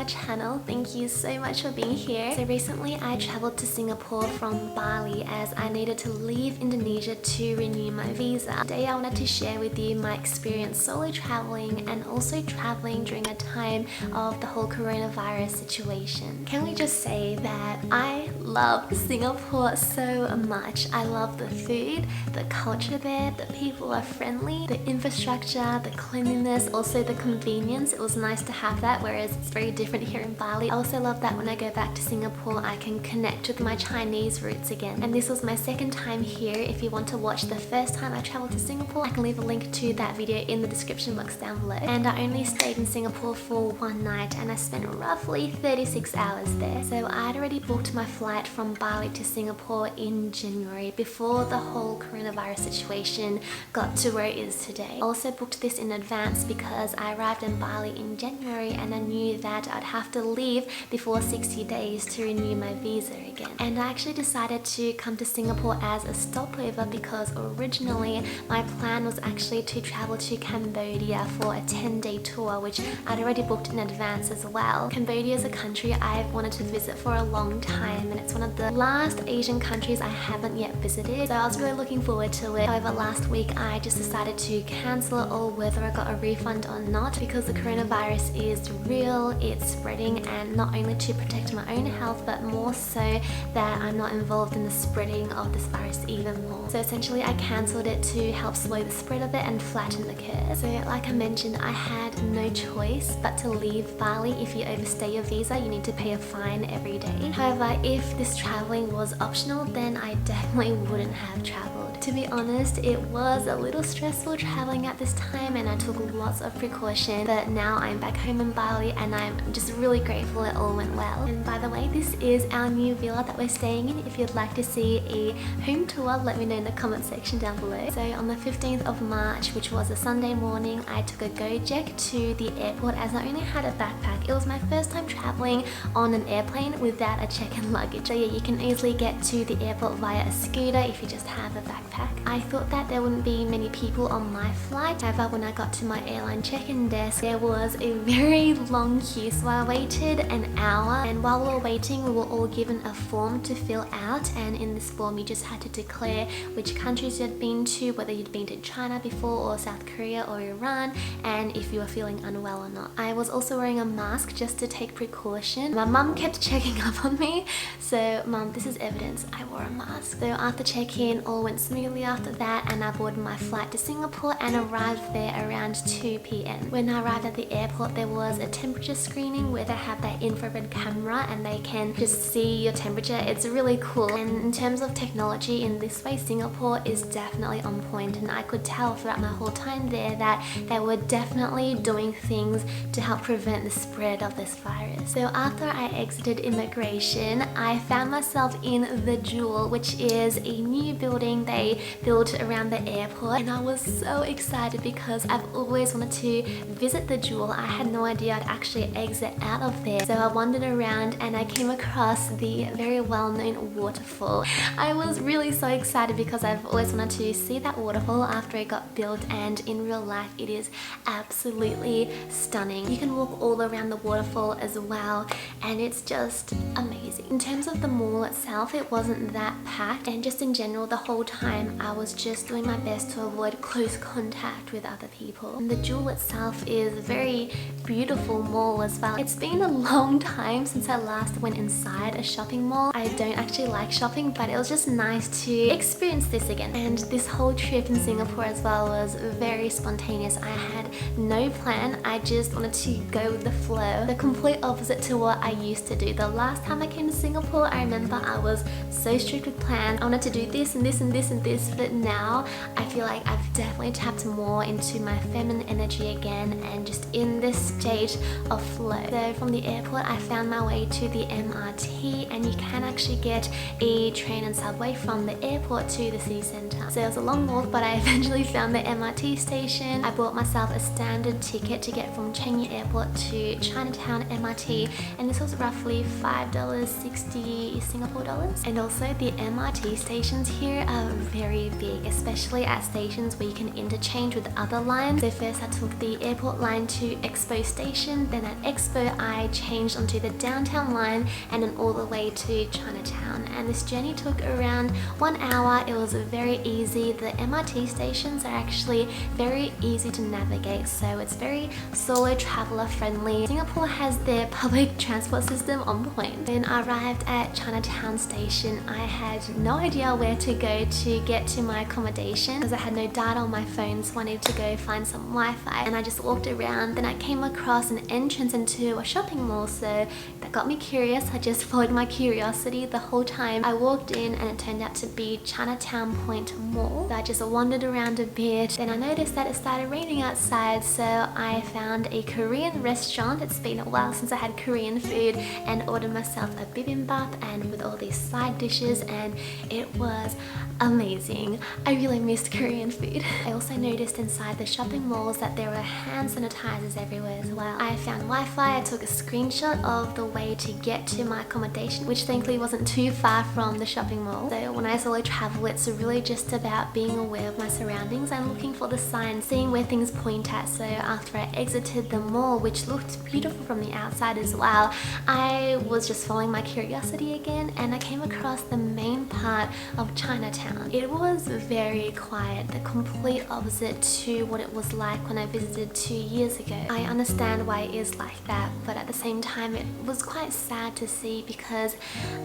channel. Thank you so much for being here. So recently I traveled to Singapore from Bali as I needed to leave Indonesia to renew my visa. Today I wanted to share with you my experience solo traveling and also traveling during a time of the whole coronavirus situation. Can we just say that I love Singapore so much. I love the food, the culture there, the people are friendly, the infrastructure, the cleanliness, also the convenience. It was nice to have that, whereas it's very different here in Bali. I also love that when I go back to Singapore I can connect with my Chinese roots again. And this was my second time here. If you want to watch the first time I traveled to Singapore, I can leave a link to that video in the description box down below. And I only stayed in Singapore for one night and I spent roughly 36 hours there. So I'd already booked my flight from Bali to Singapore in January before the whole coronavirus situation got to where it is today. I also booked this in advance because I arrived in Bali in January and I knew that I'd have to leave before 60 days to renew my visa again. And I actually decided to come to Singapore as a stopover because originally my plan was actually to travel to Cambodia for a 10-day tour, which I'd already booked in advance as well. Cambodia is a country I've wanted to visit for a long time and it's one of the last Asian countries I haven't yet visited, so I was really looking forward to it. However, last week I just decided to cancel it all, whether I got a refund or not, because the coronavirus is real, it's spreading, and not only to protect my own health but more so that I'm not involved in the spreading of this virus even more. So essentially I cancelled it to help slow the spread of it and flatten the curve. So like I mentioned, I had no choice but to leave Bali. If you overstay your visa you need to pay a fine every day. However, if this traveling was optional then I definitely wouldn't have traveled. To be honest, it was a little stressful traveling at this time and I took lots of precaution, but now I'm back home in Bali and I'm just really grateful it all went well. And by the way, this is our new villa that we're staying in. If you'd like to see a home tour, let me know in the comment section down below. So on the 15th of March, which was a Sunday morning, I took a Gojek to the airport as I only had a backpack. It was my first time traveling on an airplane without a check-in luggage. So yeah, you can easily get to the airport via a scooter if you just have a backpack. I thought that there wouldn't be many people on my flight. However, when I got to my airline check-in desk, there was a very long queue. So I waited an hour, and while we were waiting, we were all given a form to fill out, and in this form you just had to declare which countries you'd been to, whether you'd been to China before or South Korea or Iran, and if you were feeling unwell or not. I was also wearing a mask just to take precaution. My mum kept checking up on me, so mum, this is evidence I wore a mask. So after check-in, all went smoothly after that, and I boarded my flight to Singapore and arrived there around 2 p.m. When I arrived at the airport, there was a temperature screening where they have that infrared camera and they can just see your temperature. It's really cool, and in terms of technology in this way, Singapore is definitely on point, and I could tell throughout my whole time there that they were definitely doing things to help prevent the spread of this virus. So after I exited immigration, I found myself in the Jewel, which is a new building they built around the airport, and I was so excited because I've always wanted to visit the Jewel. I had no idea I'd actually exit out of there, so I wandered around and I came across the very well-known waterfall. I was really so excited because I've always wanted to see that waterfall after it got built, and in real life it is absolutely stunning. You can walk all around the waterfall as well, and it's just amazing. In terms of the mall itself, it wasn't that packed, and just in general the whole time I was just doing my best to avoid close contact with other people. And the Jewel itself is a very beautiful mall as well. It's been a long time since I last went inside a shopping mall. I don't actually like shopping, but it was just nice to experience this again. And this whole trip in Singapore as well was very spontaneous. I had no plan, I just wanted to go with the flow. The complete opposite to what I used to do. The last time I came to Singapore, I remember I was so strict with plans. I wanted to do this and this and this and this, but now I feel like I've definitely tapped more into my feminine energy again and just in this state of flow. So from the airport I found my way to the MRT, and you can actually get a train and subway from the airport to the city centre. So it was a long walk, but I eventually found the MRT station. I bought myself a standard ticket to get from Changi Airport to Chinatown MRT, and this was roughly $5.60 Singapore dollars. And also the MRT stations here are very very big, especially at stations where you can interchange with other lines. So first I took the airport line to Expo station, then at Expo I changed onto the downtown line and then all the way to Chinatown. And this journey took around 1 hour. It was very easy. The MRT stations are actually very easy to navigate, so it's very solo traveler friendly. Singapore has their public transport system on point. When I arrived at Chinatown station, I had no idea where to go to get to my accommodation because I had no data on my phone, so I needed to go find some Wi-Fi. And I just walked around, then I came across an entrance into a shopping mall, so that got me curious. I just followed my curiosity the whole time. I walked in and it turned out to be Chinatown Point Mall. So I just wandered around a bit, then I noticed that it started raining outside, so I found a Korean restaurant. It's been a while since I had Korean food, and ordered myself a bibimbap and with all these side dishes, and it was amazing. I really missed Korean food. I also noticed inside the shopping malls that there were hand sanitizers everywhere as well. I found Wi-Fi. I took a screenshot of the way to get to my accommodation, which thankfully wasn't too far from the shopping mall. So when I solo travel, it's really just about being aware of my surroundings and looking for the signs, seeing where things point at. So after I exited the mall, which looked beautiful from the outside as well, I was just following my curiosity again, and I came across the main part of Chinatown. It was very quiet, the complete opposite to what it was like when I visited 2 years ago. I understand why it is like that, but at the same time it was quite sad to see, because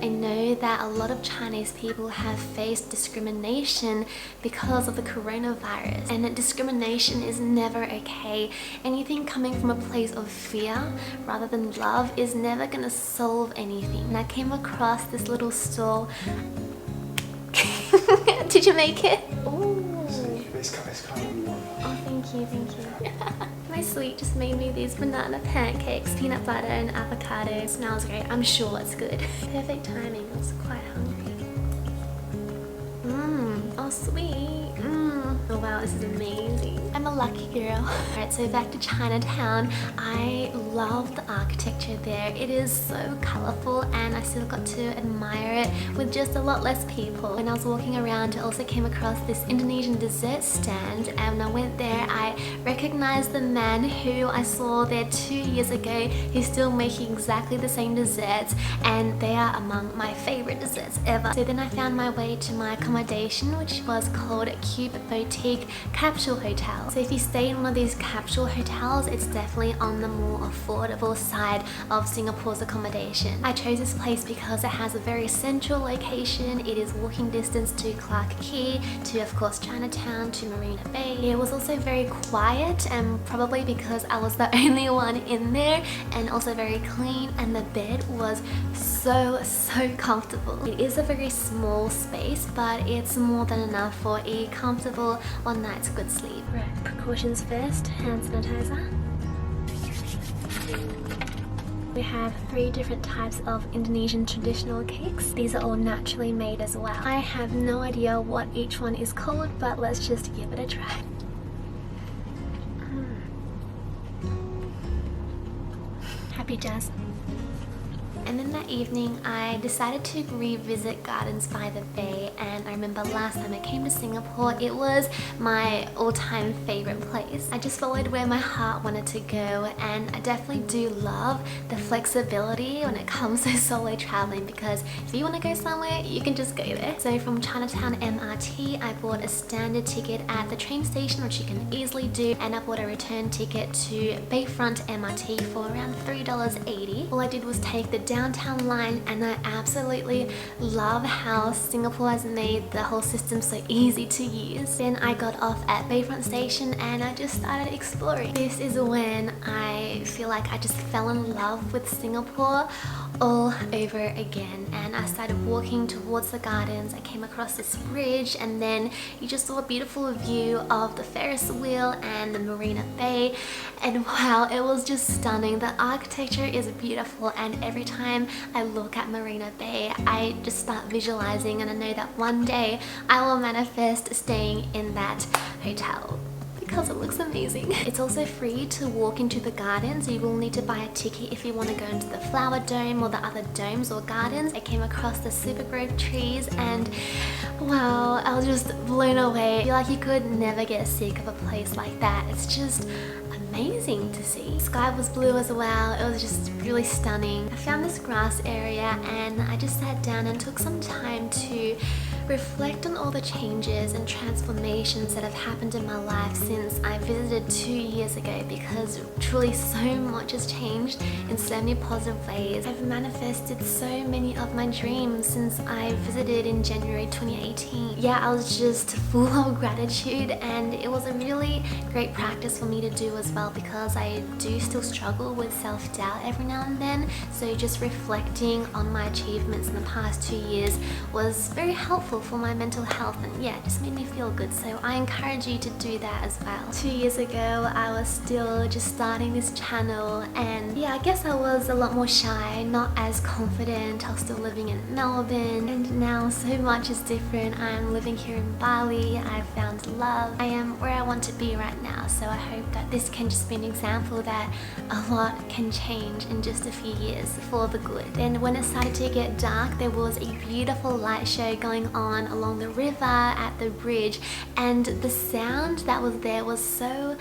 I know that a lot of Chinese people have faced discrimination because of the coronavirus, and discrimination is never okay. Anything coming from a place of fear rather than love is never gonna solve anything. And I came across this little stall. Did you make it? Ooh. Oh, thank you, thank you. My sweet just made me these banana pancakes, peanut butter and avocado. It smells great. I'm sure it's good. Perfect timing. I was quite hungry. Oh sweet. Oh wow, this is amazing. I'm a lucky girl. Alright, so back to Chinatown. I love the architecture there. It is so colourful, and I still got to admire it with just a lot less people. When I was walking around, I also came across this Indonesian dessert stand, and when I went there, I recognized the man who I saw there 2 years ago. He's still making exactly the same desserts, and they are among my favorite desserts ever. So then I found my way to my accommodation, which was called Cube Boutique Capsule Hotel. So if you stay in one of these capsule hotels, it's definitely on the more affordable side of Singapore's accommodation. I chose this place because it has a very central location. It is walking distance to Clarke Quay, to of course Chinatown, to Marina Bay. It was also very quiet, and probably because I was the only one in there, and also very clean, and the bed was so comfortable. It is a very small space, but it's more than enough for a comfortable one night's good sleep. Right, precautions first, hand sanitizer. We have 3 different types of Indonesian traditional cakes. These are all naturally made as well. I have no idea what each one is called, but let's just give it a try. Happy Jasmine. And then that evening I decided to revisit Gardens by the Bay, and I remember last time I came to Singapore it was my all-time favorite place. I just followed where my heart wanted to go, and I definitely do love the flexibility when it comes to solo traveling, because if you want to go somewhere you can just go there. So from Chinatown MRT I bought a standard ticket at the train station, which you can easily do, and I bought a return ticket to Bayfront MRT for around $3.80. All I did was take the downtown line, and I absolutely love how Singapore has made the whole system so easy to use. Then I got off at Bayfront station and I just started exploring. This is when I feel like I just fell in love with Singapore all over again, and I started walking towards the gardens. I came across this bridge, and then you just saw a beautiful view of the Ferris wheel and the Marina Bay, and wow, it was just stunning. The architecture is beautiful, and every time I look at Marina Bay I just start visualizing, and I know that one day I will manifest staying in that hotel. because it looks amazing. It's also free to walk into the gardens. You will need to buy a ticket if you want to go into the flower dome or the other domes or gardens. I came across the super grove trees and wow, I was just blown away. I feel like you could never get sick of a place like that. It's just amazing to see. The sky was blue as well. It was just really stunning. I found this grass area and I just sat down and took some time to reflect on all the changes and transformations that have happened in my life since I visited 2 years ago, because truly so much has changed in so many positive ways. I've manifested so many of my dreams since I visited in January 2018. Yeah, I was just full of gratitude, and it was a really great practice for me to do as well, because I do still struggle with self-doubt every now and then. So just reflecting on my achievements in the past 2 years was very helpful for my mental health, and yeah, it just made me feel good. So I encourage you to do that as well. 2 years ago I was still just starting this channel, and yeah, I guess I was a lot more shy, not as confident. I was still living in Melbourne, and now so much is different. I'm living here in Bali. I've found love. I am where I want to be right now, so I hope that this can just be an example that a lot can change in just a few years for the good. Then when it started to get dark, there was a beautiful light show going on along the river at the bridge, and the sound that was there was so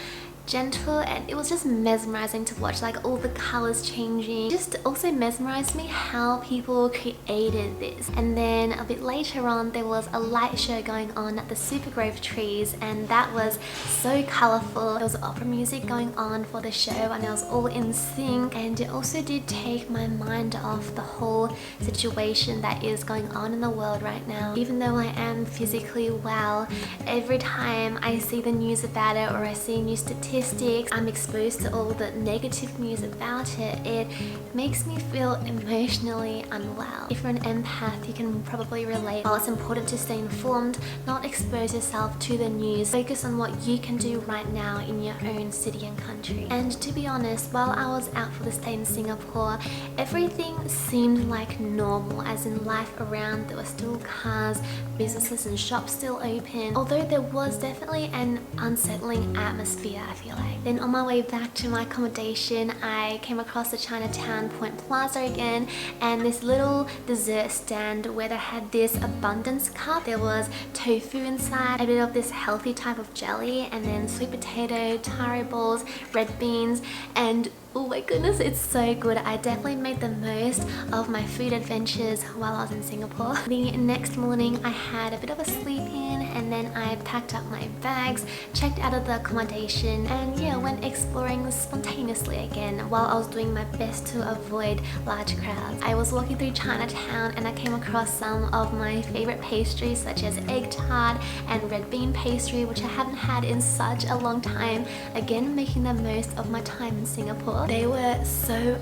gentle, and it was just mesmerizing to watch, like all the colors changing. Just also mesmerized me how people created this. And then a bit later on there was a light show going on at the super grove trees, and that was so colorful. There was opera music going on for the show, and it was all in sync, and it also did take my mind off the whole situation that is going on in the world right now. Even though I am physically well, every time I see the news about it or I see new statistics, I'm exposed to all the negative news about it, it makes me feel emotionally unwell. If you're an empath, you can probably relate. While it's important to stay informed, not expose yourself to the news, focus on what you can do right now in your own city and country. And to be honest, while I was out for this day in Singapore, everything seemed like normal, as in life around. There were still cars, businesses and shops still open, although there was definitely an unsettling atmosphere, I feel like. Then on my way back to my accommodation, I came across the Chinatown Point Plaza again, and this little dessert stand where they had this abundance cup. There was tofu inside, a bit of this healthy type of jelly, and then sweet potato, taro balls, red beans, and oh my goodness, it's so good. I definitely made the most of my food adventures while I was in Singapore. The next morning I had a bit of a sleep in, and then I packed up my bags, checked out of the accommodation, and yeah, went exploring spontaneously again while I was doing my best to avoid large crowds. I was walking through Chinatown and I came across some of my favorite pastries, such as egg tart and red bean pastry, which I haven't had in such a long time. Again, making the most of my time in Singapore. They were so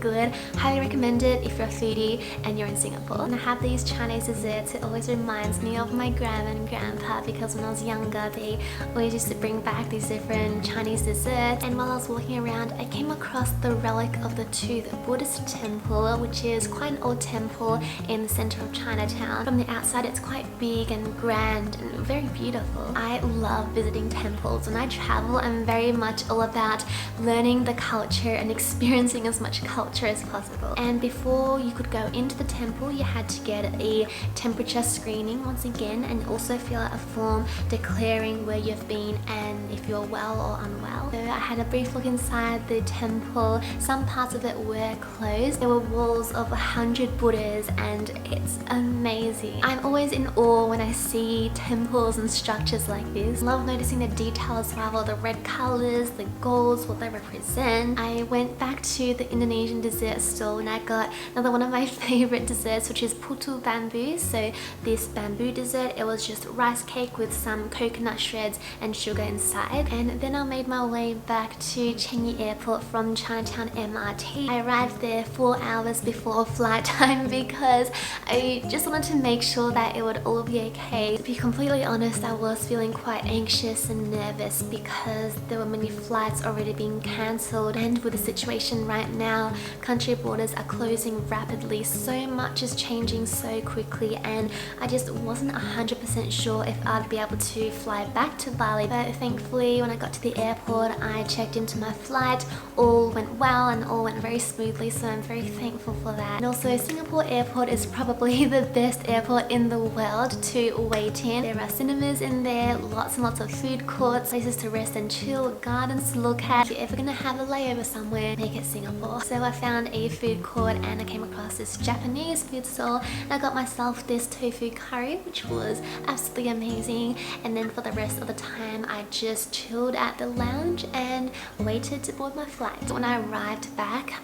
good. Highly recommend it if you're a foodie and you're in Singapore. And I have these Chinese desserts. It always reminds me of my grandma and grandpa, because when I was younger they always used to bring back these different Chinese desserts. And while I was walking around, I came across the relic of the Tooth Buddhist temple, which is quite an old temple in the center of Chinatown. From the outside it's quite big and grand and very beautiful. I love visiting temples. When I travel, I'm very much all about learning the culture and experiencing as much culture as possible. And before you could go into the temple, you had to get a temperature screening once again, and also fill out a form declaring where you've been and if you're well or unwell. So I had a brief look inside the temple. Some parts of it were closed. There were walls of 100 Buddhas, and it's amazing. I'm always in awe when I see temples and structures like this. Love noticing the details, well, the red colors, the golds, what they represent. I went back to the Indonesian dessert stall and I got another one of my favorite desserts, which is putu bamboo. So this bamboo dessert, it was just rice cake with some coconut shreds and sugar inside. And then now made my way back to Changi Airport from Chinatown MRT. I arrived there 4 hours before flight time because I just wanted to make sure that it would all be okay. To be completely honest, I was feeling quite anxious and nervous because there were many flights already being cancelled, and with the situation right now, country borders are closing rapidly. So much is changing so quickly, and I just wasn't 100% sure if I'd be able to fly back to Bali. But thankfully, when I got to the airport, I checked into my flight, all went well and all went very smoothly, so I'm very thankful for that. And also, Singapore airport is probably the best airport in the world to wait in. There are cinemas in there, lots and lots of food courts, places to rest and chill, gardens to look at. If you're ever gonna have a layover somewhere, make it Singapore. So I found a food court and I came across this Japanese food stall, and I got myself this tofu curry, which was absolutely amazing. And then for the rest of the time, I just chilled at the lounge and waited to board my flight. When I arrived back,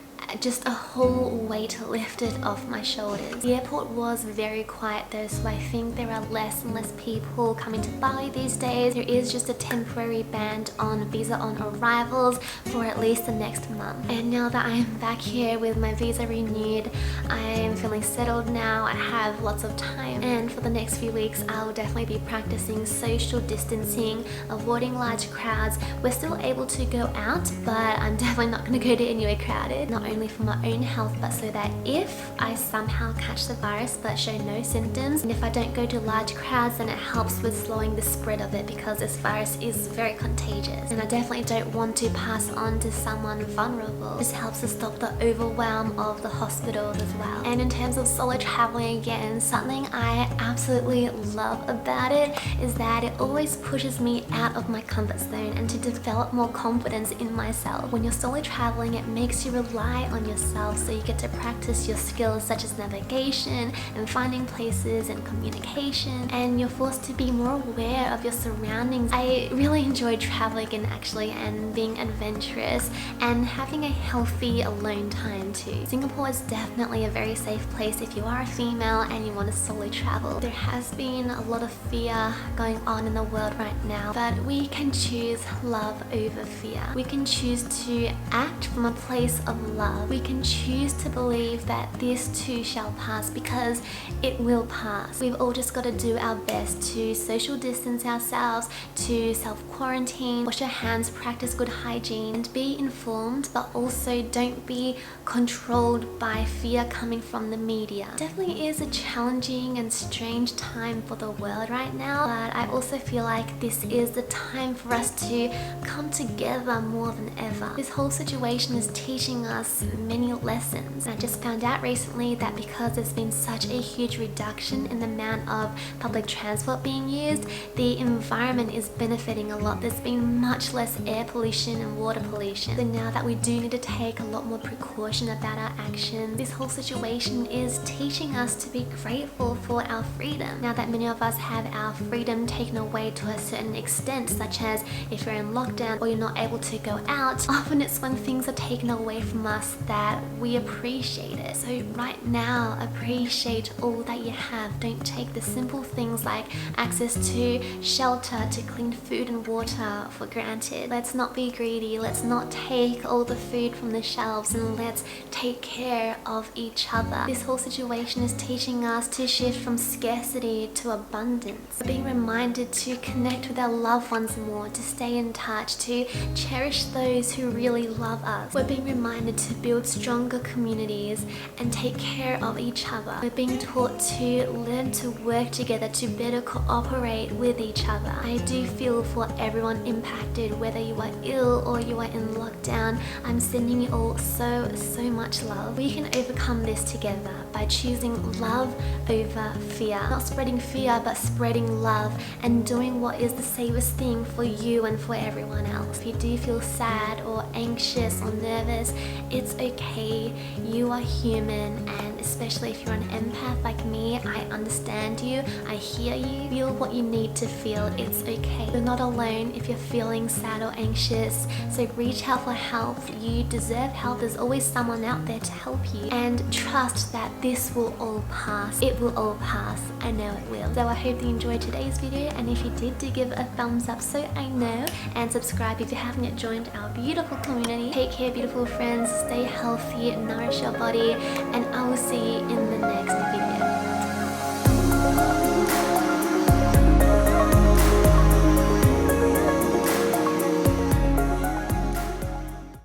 just a whole weight lifted off my shoulders. The airport was very quiet though, so I think there are less and less people coming to Bali these days. There is just a temporary ban on visa on arrivals for at least the next month. And now that I am back here with my visa renewed, I am feeling settled now. I have lots of time, and for the next few weeks I will definitely be practicing social distancing, avoiding large crowds. We're still able to go out, but I'm definitely not going to go to anywhere crowded. Not only for my own health, but so that if I somehow catch the virus but show no symptoms, and if I don't go to large crowds, then it helps with slowing the spread of it, because this virus is very contagious and I definitely don't want to pass on to someone vulnerable. This helps to stop the overwhelm of the hospitals as well. And in terms of solo traveling, again, something I absolutely love about it is that it always pushes me out of my comfort zone and to develop more confidence in myself. When you're solo traveling, it makes you rely on yourself, so you get to practice your skills such as navigation and finding places and communication, and you're forced to be more aware of your surroundings. I really enjoy traveling and being adventurous and having a healthy alone time too. Singapore is definitely a very safe place if you are a female and you want to solo travel. There has been a lot of fear going on in the world right now, but we can choose love over fear. We can choose to act from a place of love. We can choose to believe that this too shall pass, because it will pass. We've all just got to do our best to social distance ourselves, to self-quarantine, wash our hands, practice good hygiene, and be informed, but also don't be controlled by fear coming from the media. It definitely is a challenging and strange time for the world right now, but I also feel like this is the time for us to come together more than ever. This whole situation is teaching us many lessons. And I just found out recently that because there's been such a huge reduction in the amount of public transport being used, the environment is benefiting a lot. There's been much less air pollution and water pollution. So now that we do need to take a lot more precaution about our actions, this whole situation is teaching us to be grateful for our freedom. Now that many of us have our freedom taken away to a certain extent, such as if you're in lockdown or you're not able to go out, often it's when things are taken away from us that we appreciate it. So right now, appreciate all that you have. Don't take the simple things like access to shelter, to clean food and water for granted. Let's not be greedy. Let's not take all the food from the shelves, and let's take care of each other. This whole situation is teaching us to shift from scarcity to abundance. We're being reminded to connect with our loved ones more, to stay in touch, to cherish those who really love us. We're being reminded to build stronger communities and take care of each other. We're being taught to learn to work together to better cooperate with each other. I do feel for everyone impacted, whether you are ill or you are in lockdown. I'm sending you all so much love. We can overcome this together by choosing love over fear. Not spreading fear, but spreading love and doing what is the safest thing for you and for everyone else. If you do feel sad or anxious or nervous, it's okay. You are human, and especially if you're an empath like me. I understand you, I hear you. Feel what you need to feel. It's okay. You're not alone if you're feeling sad or anxious, so reach out for help. You deserve help. There's always someone out there to help you, and trust that this will all pass. It will all pass. I know it will. So I hope you enjoyed today's video, and if you did, do give it a thumbs up so I know, and subscribe if you haven't yet joined our beautiful community. Take care, beautiful friends. Stay healthy, nourish your body, and I will see you in the next video.